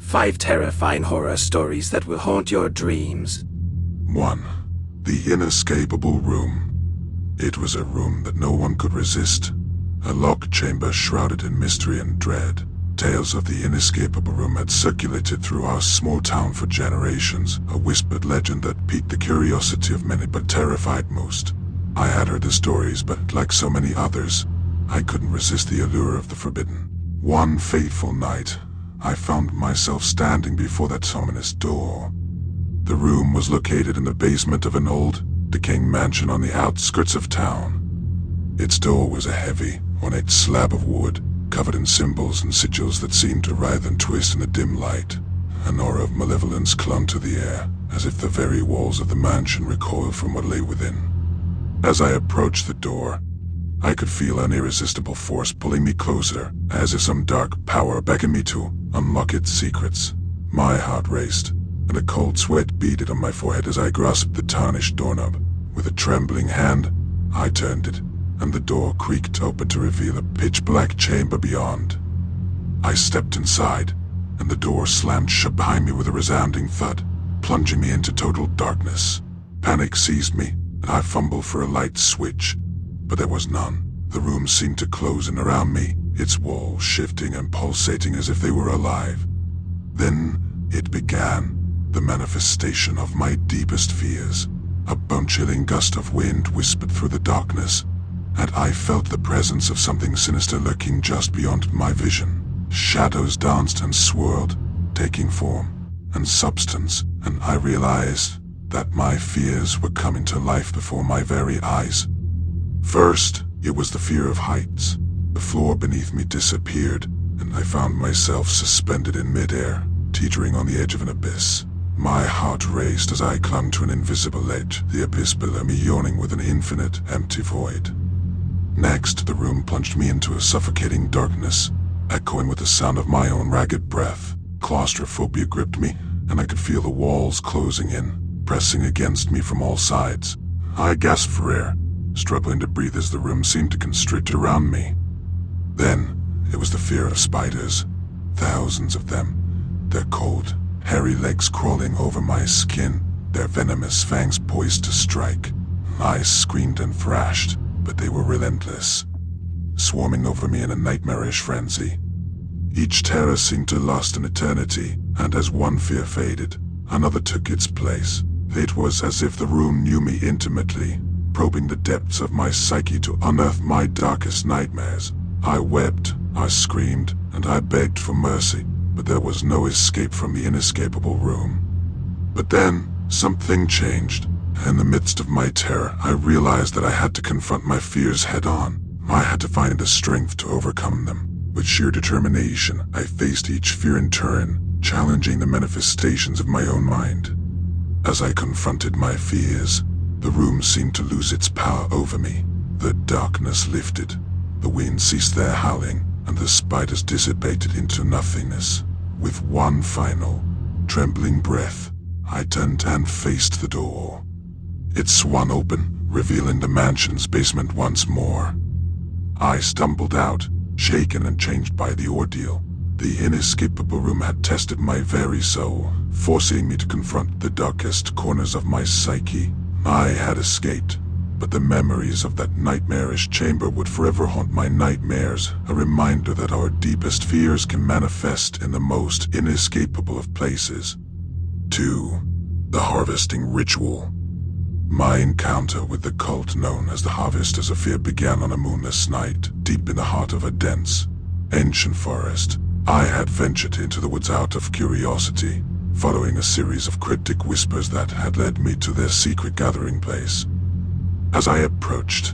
5 terrifying horror stories that will haunt your dreams. 1. The inescapable room. It was a room that no one could resist. A locked chamber shrouded in mystery and dread. Tales of the inescapable room had circulated through our small town for generations, a whispered legend that piqued the curiosity of many but terrified most. I had heard the stories, but like so many others, I couldn't resist the allure of the forbidden. One fateful night, I found myself standing before that ominous door. The room was located in the basement of an old, decaying mansion on the outskirts of town. Its door was a heavy, ornate slab of wood, covered in symbols and sigils that seemed to writhe and twist in the dim light. An aura of malevolence clung to the air, as if the very walls of the mansion recoiled from what lay within. As I approached the door, I could feel an irresistible force pulling me closer, as if some dark power beckoned me to unlock its secrets. My heart raced, and a cold sweat beaded on my forehead as I grasped the tarnished doorknob. With a trembling hand, I turned it, and the door creaked open to reveal a pitch-black chamber beyond. I stepped inside, and the door slammed shut behind me with a resounding thud, plunging me into total darkness. Panic seized me, and I fumbled for a light switch, but there was none. The room seemed to close in around me, its walls shifting and pulsating as if they were alive. Then it began, the manifestation of my deepest fears. A bone-chilling gust of wind whispered through the darkness, and I felt the presence of something sinister lurking just beyond my vision. Shadows danced and swirled, taking form and substance, and I realized that my fears were coming to life before my very eyes. First, it was the fear of heights. The floor beneath me disappeared, and I found myself suspended in midair, teetering on the edge of an abyss. My heart raced as I clung to an invisible edge, the abyss below me yawning with an infinite, empty void. Next, the room plunged me into a suffocating darkness, echoing with the sound of my own ragged breath. Claustrophobia gripped me, and I could feel the walls closing in, pressing against me from all sides. I gasped for air, struggling to breathe as the room seemed to constrict around me. Then, it was the fear of spiders. Thousands of them, their cold, hairy legs crawling over my skin, their venomous fangs poised to strike. I screamed and thrashed, but they were relentless, swarming over me in a nightmarish frenzy. Each terror seemed to last an eternity, and as one fear faded, another took its place. It was as if the room knew me intimately, probing the depths of my psyche to unearth my darkest nightmares. I wept, I screamed, and I begged for mercy, but there was no escape from the inescapable room. But then, something changed. In the midst of my terror, I realized that I had to confront my fears head-on. I had to find the strength to overcome them. With sheer determination, I faced each fear in turn, challenging the manifestations of my own mind. As I confronted my fears, the room seemed to lose its power over me. The darkness lifted, the wind ceased their howling, and the spiders dissipated into nothingness. With one final, trembling breath, I turned and faced the door. It swung open, revealing the mansion's basement once more. I stumbled out, shaken and changed by the ordeal. The inescapable room had tested my very soul, forcing me to confront the darkest corners of my psyche. I had escaped, but the memories of that nightmarish chamber would forever haunt my nightmares, a reminder that our deepest fears can manifest in the most inescapable of places. 2. The Harvesting Ritual. My encounter with the cult known as the Harvesters of Fear began on a moonless night, deep in the heart of a dense, ancient forest. I had ventured into the woods out of curiosity, following a series of cryptic whispers that had led me to their secret gathering place. As I approached,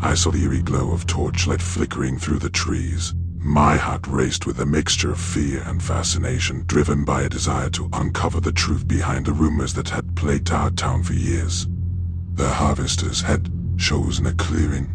I saw the eerie glow of torchlight flickering through the trees. My heart raced with a mixture of fear and fascination, driven by a desire to uncover the truth behind the rumors that had plagued our town for years. The Harvesters had chosen a clearing,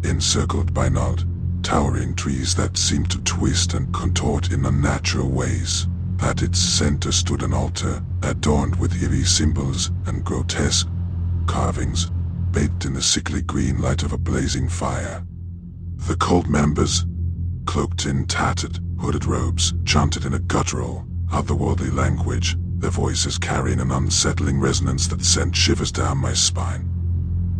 encircled by gnarled, towering trees that seemed to twist and contort in unnatural ways. At its center stood an altar, adorned with eerie symbols and grotesque carvings, baked in the sickly green light of a blazing fire. The cult members, cloaked in tattered, hooded robes, chanted in a guttural, otherworldly language, their voices carrying an unsettling resonance that sent shivers down my spine.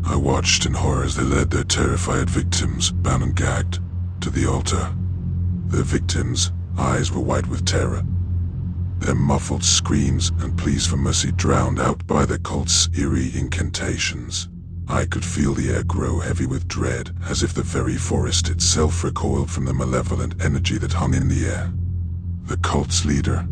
I watched in horror as they led their terrified victims, bound and gagged, to the altar. Their victims' eyes were white with terror, their muffled screams and pleas for mercy drowned out by the cult's eerie incantations. I could feel the air grow heavy with dread, as if the very forest itself recoiled from the malevolent energy that hung in the air. The cult's leader,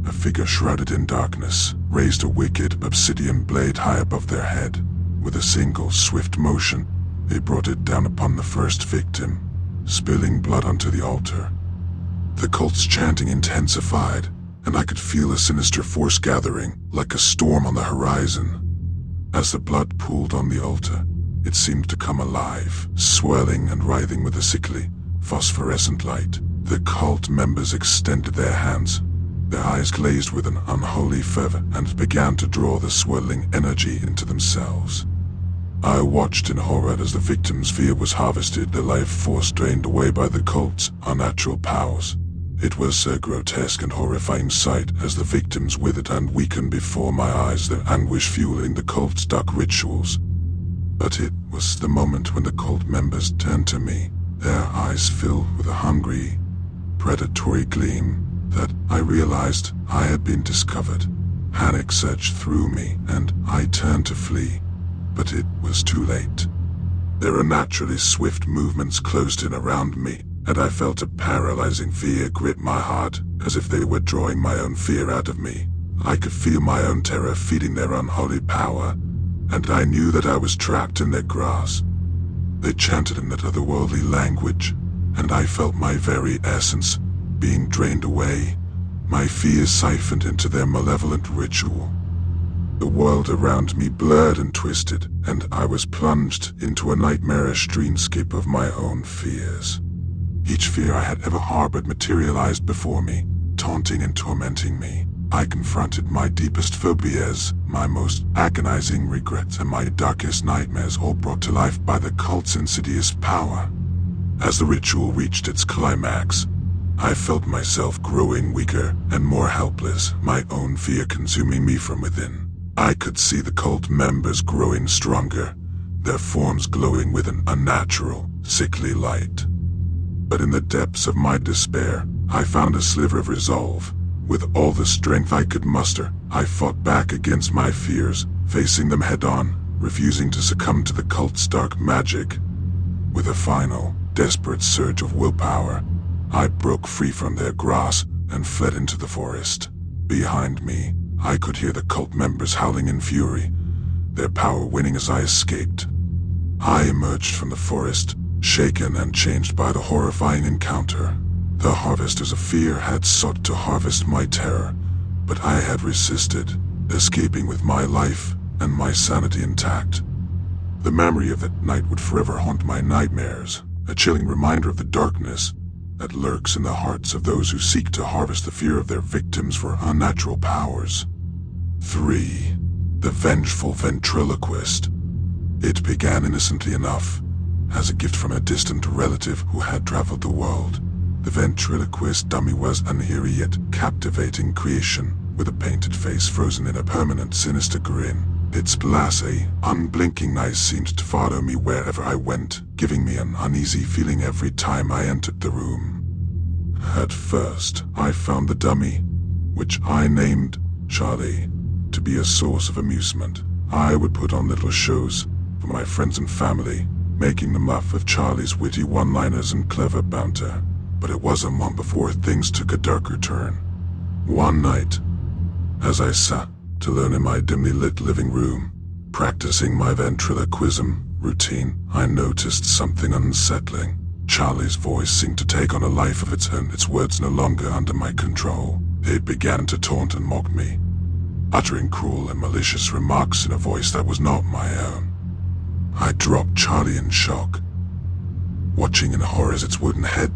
a figure shrouded in darkness, raised a wicked obsidian blade high above their head. With a single swift motion, they brought it down upon the first victim, spilling blood onto the altar. The cult's chanting intensified, and I could feel a sinister force gathering, like a storm on the horizon. As the blood pooled on the altar, it seemed to come alive, swelling and writhing with a sickly, phosphorescent light. The cult members extended their hands, their eyes glazed with an unholy fervor, and began to draw the swirling energy into themselves. I watched in horror as the victims' fear was harvested, their life force drained away by the cult's unnatural powers. It was a grotesque and horrifying sight as the victims withered and weakened before my eyes, their anguish fueling the cult's dark rituals. But it was the moment when the cult members turned to me, their eyes filled with a hungry, predatory gleam, that I realized I had been discovered. Panic surged through me, and I turned to flee, but it was too late. Their unnaturally swift movements closed in around me, and I felt a paralyzing fear grip my heart, as if they were drawing my own fear out of me. I could feel my own terror feeding their unholy power, and I knew that I was trapped in their grasp. They chanted in that otherworldly language, and I felt my very essence being drained away, my fears siphoned into their malevolent ritual. The world around me blurred and twisted, and I was plunged into a nightmarish dreamscape of my own fears. Each fear I had ever harbored materialized before me, taunting and tormenting me. I confronted my deepest phobias, my most agonizing regrets, and my darkest nightmares, all brought to life by the cult's insidious power. As the ritual reached its climax, I felt myself growing weaker and more helpless, my own fear consuming me from within. I could see the cult members growing stronger, their forms glowing with an unnatural, sickly light. But in the depths of my despair, I found a sliver of resolve. With all the strength I could muster, I fought back against my fears, facing them head-on, refusing to succumb to the cult's dark magic. With a final, desperate surge of willpower, I broke free from their grasp and fled into the forest. Behind me, I could hear the cult members howling in fury, their power waning as I escaped. I emerged from the forest, shaken and changed by the horrifying encounter. The harvesters of fear had sought to harvest my terror, but I had resisted, escaping with my life and my sanity intact. The memory of that night would forever haunt my nightmares, a chilling reminder of the darkness that lurks in the hearts of those who seek to harvest the fear of their victims for unnatural powers. 3. The Vengeful Ventriloquist. It began innocently enough, as a gift from a distant relative who had traveled the world. The ventriloquist dummy was an eerie yet captivating creation, with a painted face frozen in a permanent sinister grin. Its blasé, unblinking eyes seemed to follow me wherever I went, giving me an uneasy feeling every time I entered the room. At first, I found the dummy, which I named Charlie, to be a source of amusement. I would put on little shows for my friends and family, making them laugh with Charlie's witty one-liners and clever banter. But it was a month before things took a darker turn. One night, as I sat to learn in my dimly lit living room, practicing my ventriloquism routine, I noticed something unsettling. Charlie's voice seemed to take on a life of its own, its words no longer under my control. It began to taunt and mock me, uttering cruel and malicious remarks in a voice that was not my own. I dropped Charlie in shock, watching in horror as its wooden head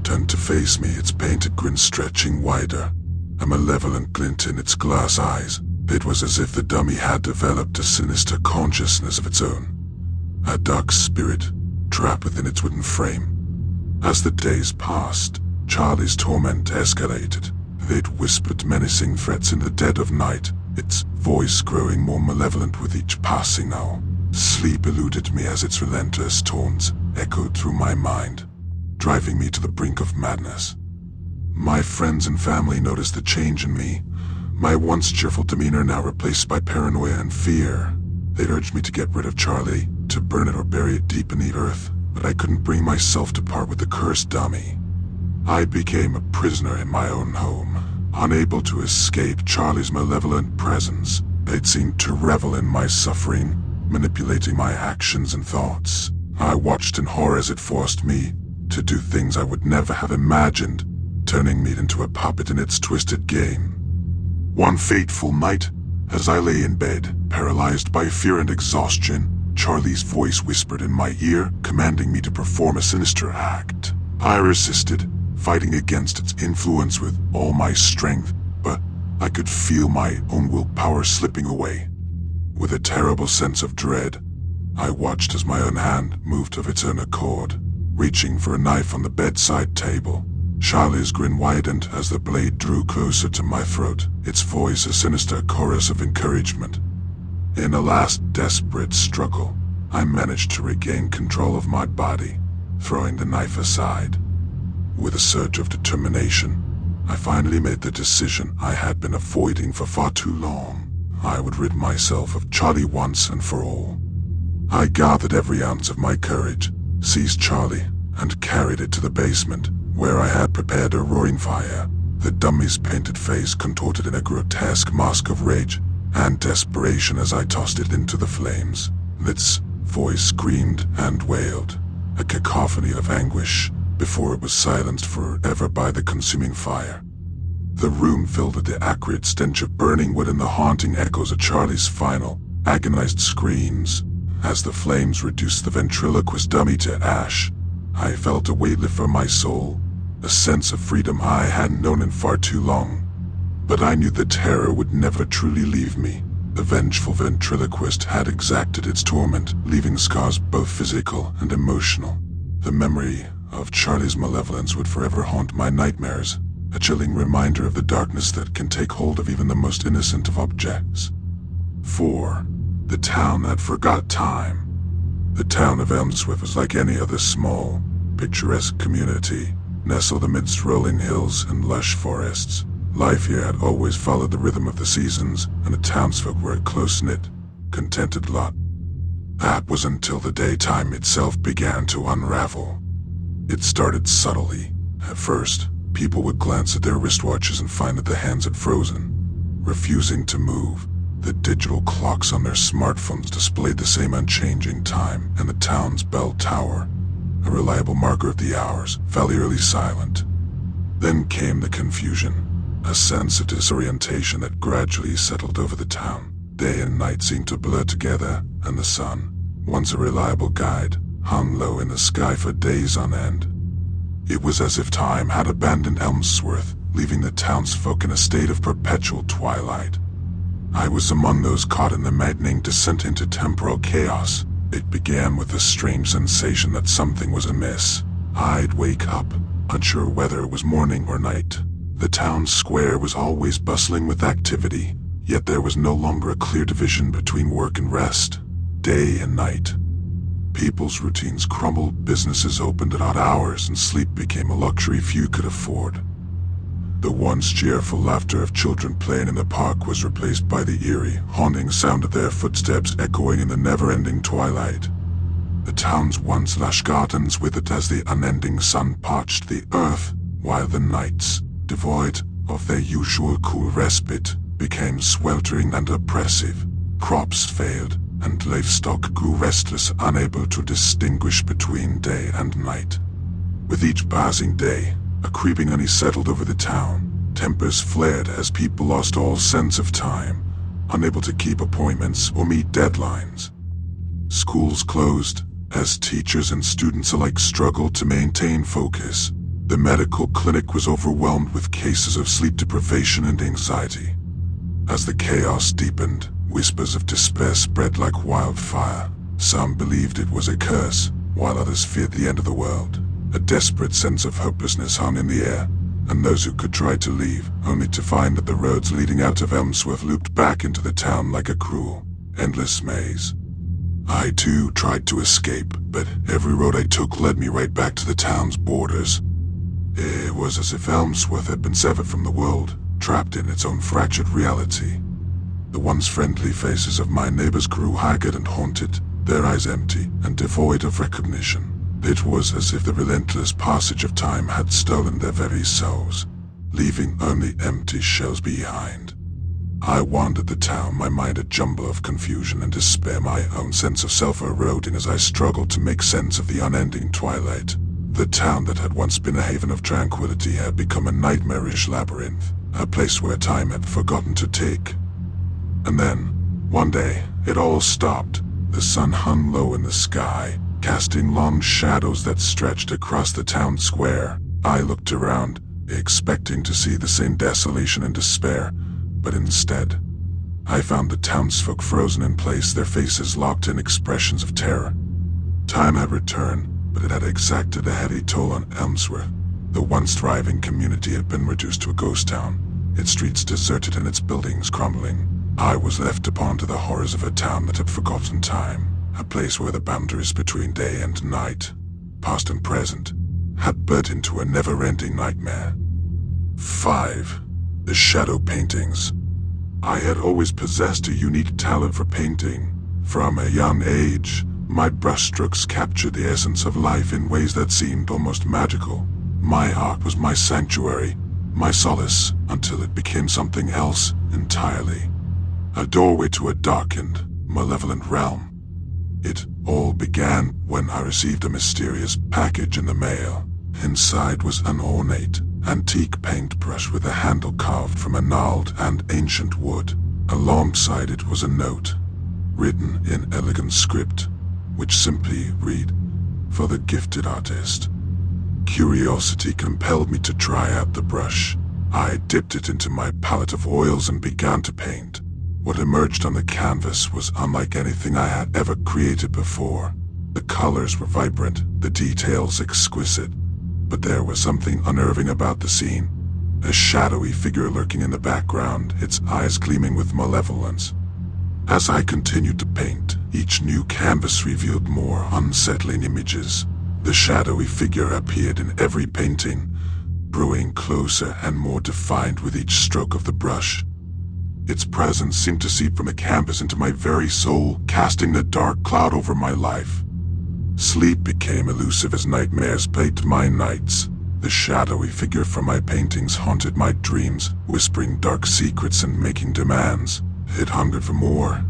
turned to face me, its painted grin stretching wider, a malevolent glint in its glass eyes. It was as if the dummy had developed a sinister consciousness of its own, a dark spirit trapped within its wooden frame. As the days passed, Charlie's torment escalated. It whispered menacing threats in the dead of night, its voice growing more malevolent with each passing hour. Sleep eluded me as its relentless taunts echoed through my mind, driving me to the brink of madness. My friends and family noticed the change in me, my once cheerful demeanor now replaced by paranoia and fear. They urged me to get rid of Charlie, to burn it or bury it deep in the earth, but I couldn't bring myself to part with the cursed dummy. I became a prisoner in my own home, unable to escape Charlie's malevolent presence. It seemed to revel in my suffering, manipulating my actions and thoughts. I watched in horror as it forced me to do things I would never have imagined, turning me into a puppet in its twisted game. One fateful night, as I lay in bed, paralyzed by fear and exhaustion, Charlie's voice whispered in my ear, commanding me to perform a sinister act. I resisted, fighting against its influence with all my strength, but I could feel my own willpower slipping away. With a terrible sense of dread, I watched as my own hand moved of its own accord, reaching for a knife on the bedside table. Charlie's grin widened as the blade drew closer to my throat, its voice a sinister chorus of encouragement. In a last desperate struggle, I managed to regain control of my body, throwing the knife aside. With a surge of determination, I finally made the decision I had been avoiding for far too long. I would rid myself of Charlie once and for all. I gathered every ounce of my courage, seized Charlie, and carried it to the basement, where I had prepared a roaring fire. The dummy's painted face contorted in a grotesque mask of rage and desperation as I tossed it into the flames. Its voice screamed and wailed, a cacophony of anguish, before it was silenced forever by the consuming fire. The room filled with the acrid stench of burning wood and the haunting echoes of Charlie's final, agonized screams. As the flames reduced the ventriloquist dummy to ash, I felt a weight lift from my soul, a sense of freedom I hadn't known in far too long. But I knew the terror would never truly leave me. The vengeful ventriloquist had exacted its torment, leaving scars both physical and emotional. The memory of Charlie's malevolence would forever haunt my nightmares, a chilling reminder of the darkness that can take hold of even the most innocent of objects. 4. The town that forgot time. The town of Elmsworth was like any other small, picturesque community, nestled amidst rolling hills and lush forests. Life here had always followed the rhythm of the seasons, and the townsfolk were a close-knit, contented lot. That was until the daytime itself began to unravel. It started subtly. At first, people would glance at their wristwatches and find that the hands had frozen, refusing to move. The digital clocks on their smartphones displayed the same unchanging time, and the town's bell tower, a reliable marker of the hours, fell eerily silent. Then came the confusion, a sense of disorientation that gradually settled over the town. Day and night seemed to blur together, and the sun, once a reliable guide, hung low in the sky for days on end. It was as if time had abandoned Elmsworth, leaving the townsfolk in a state of perpetual twilight. I was among those caught in the maddening descent into temporal chaos. It began with a strange sensation that something was amiss. I'd wake up, unsure whether it was morning or night. The town square was always bustling with activity, yet there was no longer a clear division between work and rest, day and night. People's routines crumbled, businesses opened at odd hours, and sleep became a luxury few could afford. The once cheerful laughter of children playing in the park was replaced by the eerie, haunting sound of their footsteps echoing in the never-ending twilight. The town's once lush gardens withered as the unending sun parched the earth, while the nights, devoid of their usual cool respite, became sweltering and oppressive. Crops failed, and livestock grew restless, unable to distinguish between day and night. With each passing day, a creeping unease settled over the town. Tempers flared as people lost all sense of time, unable to keep appointments or meet deadlines. Schools closed as teachers and students alike struggled to maintain focus. The medical clinic was overwhelmed with cases of sleep deprivation and anxiety. As the chaos deepened, whispers of despair spread like wildfire. Some believed it was a curse, while others feared the end of the world. A desperate sense of hopelessness hung in the air, and those who could try to leave, only to find that the roads leading out of Elmsworth looped back into the town like a cruel, endless maze. I too tried to escape, but every road I took led me right back to the town's borders. It was as if Elmsworth had been severed from the world, trapped in its own fractured reality. The once friendly faces of my neighbors grew haggard and haunted, their eyes empty and devoid of recognition. It was as if the relentless passage of time had stolen their very souls, leaving only empty shells behind. I wandered the town, my mind a jumble of confusion and despair, my own sense of self eroding as I struggled to make sense of the unending twilight. The town that had once been a haven of tranquility had become a nightmarish labyrinth, a place where time had forgotten to take. And then, one day, it all stopped. The sun hung low in the sky, casting long shadows that stretched across the town square. I looked around, expecting to see the same desolation and despair, but instead, I found the townsfolk frozen in place, their faces locked in expressions of terror. Time had returned, but it had exacted a heavy toll on Elmsworth. The once thriving community had been reduced to a ghost town, its streets deserted and its buildings crumbling. I was left upon to the horrors of a town that had forgotten time, a place where the boundaries between day and night, past and present, had bled into a never-ending nightmare. 5. The shadow paintings. I had always possessed a unique talent for painting. From a young age, my brushstrokes captured the essence of life in ways that seemed almost magical. My art was my sanctuary, my solace, until it became something else entirely. A doorway to a darkened, malevolent realm. It all began when I received a mysterious package in the mail. Inside was an ornate, antique paintbrush with a handle carved from a gnarled and ancient wood. Alongside it was a note, written in elegant script, which simply read, "For the gifted artist." Curiosity compelled me to try out the brush. I dipped it into my palette of oils and began to paint. What emerged on the canvas was unlike anything I had ever created before. The colors were vibrant, the details exquisite, but there was something unnerving about the scene. A shadowy figure lurking in the background, its eyes gleaming with malevolence. As I continued to paint, each new canvas revealed more unsettling images. The shadowy figure appeared in every painting, growing closer and more defined with each stroke of the brush. Its presence seemed to seep from the canvas into my very soul, casting a dark cloud over my life. Sleep became elusive as nightmares plagued my nights. The shadowy figure from my paintings haunted my dreams, whispering dark secrets and making demands. It hungered for more,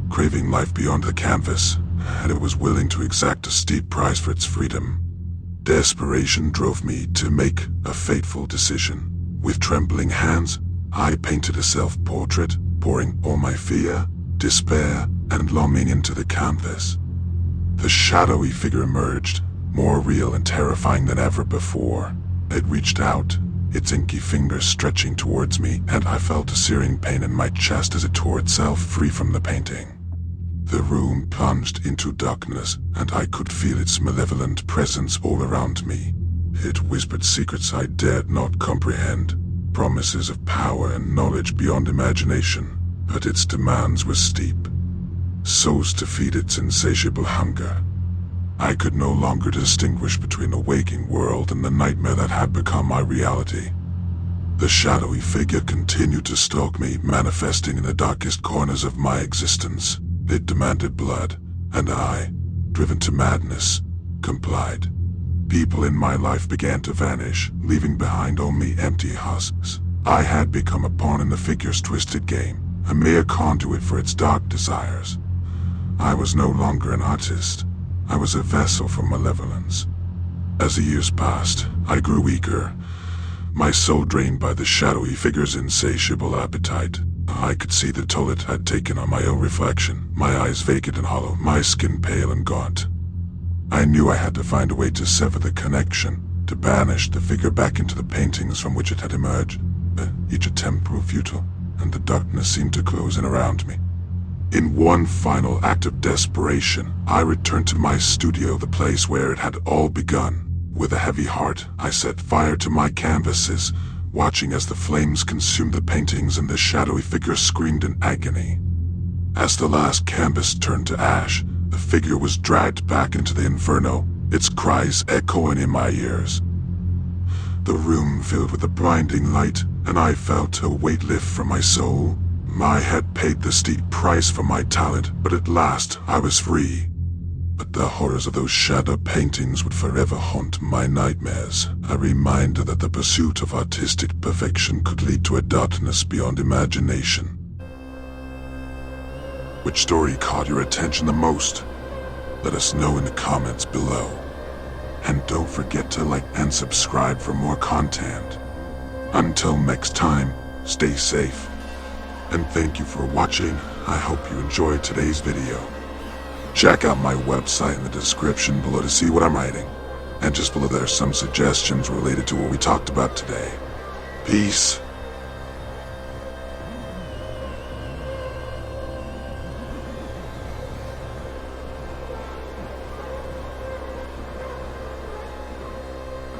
craving life beyond the canvas, and it was willing to exact a steep price for its freedom. Desperation drove me to make a fateful decision. With trembling hands, I painted a self-portrait, pouring all my fear, despair, and longing into the canvas. The shadowy figure emerged, more real and terrifying than ever before. It reached out, its inky fingers stretching towards me, and I felt a searing pain in my chest as it tore itself free from the painting. The room plunged into darkness, and I could feel its malevolent presence all around me. It whispered secrets I dared not comprehend, promises of power and knowledge beyond imagination, but its demands were steep, souls to feed its insatiable hunger. I could no longer distinguish between the waking world and the nightmare that had become my reality. The shadowy figure continued to stalk me, manifesting in the darkest corners of my existence. It demanded blood, and I, driven to madness, complied. People in my life began to vanish, leaving behind only empty husks. I had become a pawn in the figure's twisted game, a mere conduit for its dark desires. I was no longer an artist. I was a vessel for malevolence. As the years passed, I grew weaker, my soul drained by the shadowy figure's insatiable appetite. I could see the toll it had taken on my own reflection, my eyes vacant and hollow, my skin pale and gaunt. I knew I had to find a way to sever the connection, to banish the figure back into the paintings from which it had emerged. But each attempt proved futile, and the darkness seemed to close in around me. In one final act of desperation, I returned to my studio, the place where it had all begun. With a heavy heart, I set fire to my canvases, watching as the flames consumed the paintings and the shadowy figure screamed in agony. As the last canvas turned to ash, the figure was dragged back into the inferno, its cries echoing in my ears. The room filled with a blinding light, and I felt a weight lift from my soul. I had paid the steep price for my talent, but at last I was free. But the horrors of those shadow paintings would forever haunt my nightmares, a reminder that the pursuit of artistic perfection could lead to a darkness beyond imagination. Which story caught your attention the most? Let us know in the comments below. And don't forget to like and subscribe for more content. Until next time, stay safe. And thank you for watching. I hope you enjoyed today's video. Check out my website in the description below to see what I'm writing. And just below there are some suggestions related to what we talked about today. Peace.